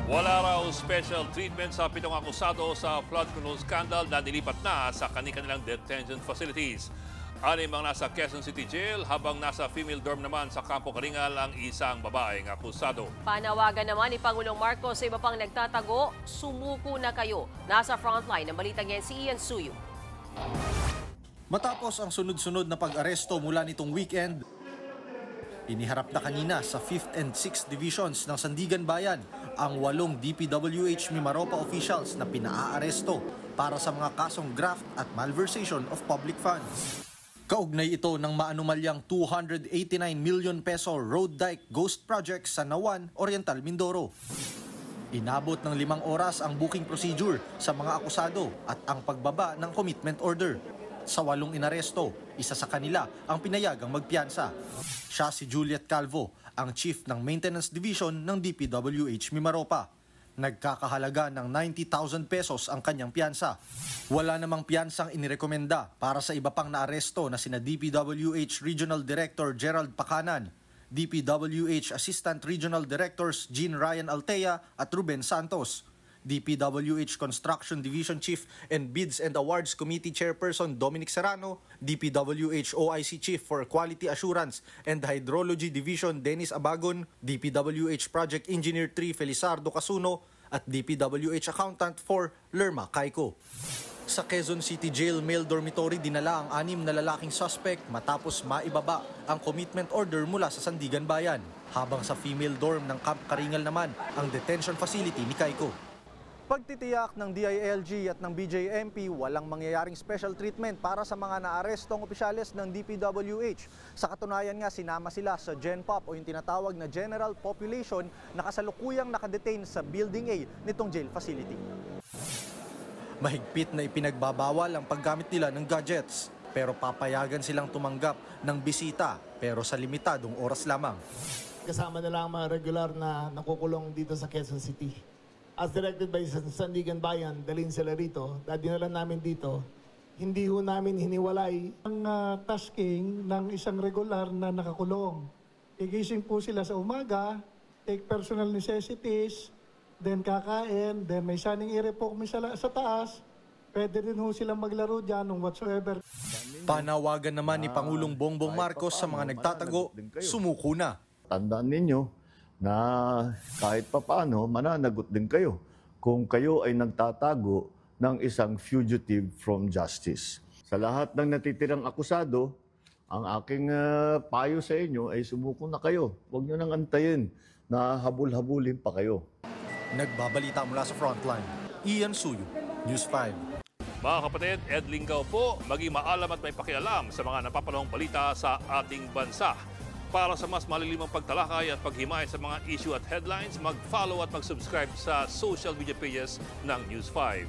Wala raw special treatment sa 7 akusado sa flood control scandal na nilipat na sa kanilang detention facilities. 6 ang nasa Quezon City Jail habang nasa female dorm naman sa Campo Karingal ang isang babaeng akusado. Panawagan naman ni Pangulong Marcos sa iba pang nagtatago, sumuko na kayo. Nasa frontline ng balitang yan si Ian Suyo. Matapos ang sunod-sunod na pag-aresto mula nitong weekend, iniharap na kanina sa 5th and 6th Divisions ng Sandigan Bayan ang 8 DPWH Mimaropa officials na pinaaresto para sa mga kasong graft at malversation of public funds. Kaugnay ito ng maanumalyang 289 million peso road dike ghost project sa Nawan, Oriental Mindoro. Inabot ng 5 oras ang booking procedure sa mga akusado at ang pagbaba ng commitment order. Sa 8 inaresto, isa sa kanila ang pinayagang magpiyansa. Siya si Juliet Calvo, ang chief ng maintenance division ng DPWH Mimaropa. Nagkakahalaga ng 90,000 pesos ang kanyang piyansa. Wala namang piyansang inirekomenda para sa iba pang naaresto na sina DPWH Regional Director Gerald Pacanan, DPWH Assistant Regional Directors Jean Ryan Altea at Ruben Santos, DPWH Construction Division Chief and Bids and Awards Committee Chairperson Dominic Serrano, DPWH OIC Chief for Quality Assurance and Hydrology Division Dennis Abagon, DPWH Project Engineer 3 Felizardo Casuno, at DPWH Accountant 4 Lerma Caico. Sa Quezon City Jail Male Dormitory, dinala ang 6 na lalaking suspect matapos maibaba ang commitment order mula sa Sandigan Bayan. Habang sa female dorm ng Camp Karingal naman ang detention facility ni Caico. Pagtitiyak ng DILG at ng BJMP, walang mangyayaring special treatment para sa mga naarestong opisyales ng DPWH. Sa katunayan nga, sinama sila sa GenPop o yung tinatawag na General Population na kasalukuyang nakadetain sa Building A nitong jail facility. Mahigpit na ipinagbabawal ang paggamit nila ng gadgets, pero papayagan silang tumanggap ng bisita pero sa limitadong oras lamang. Kasama na lang mga regular na nakukulong dito sa Quezon City. As directed by Sandigan Bayan, dalhin sila rito. Dinala namin dito. Hindi ho namin hiniwalay ang tasking ng isang regular na nakakulong. Igising po sila sa umaga, take personal necessities, then kakain, then may saning i-report sa taas. Pwede rin ho silang maglaro dyan ng whatsoever. Panawagan naman ni Pangulong Bongbong Marcos sa mga nagtatago, sumuko na. Tandaan ninyo na kahit papaano mananagot din kayo kung kayo ay nagtatago ng isang fugitive from justice. Sa lahat ng natitirang akusado, ang aking payo sa inyo ay sumuko na kayo. Huwag nyo nang antayin na habul-habulin pa kayo. Nagbabalita mula sa Frontline, Ian Suyo, News 5. Mga kapatid, Ed Lingaw po, maging maalam at may pakialam sa mga napapalawang balita sa ating bansa. Para sa mas malilimang pagtalakay at paghimay sa mga issue at headlines, mag-follow at mag-subscribe sa social media pages ng News 5.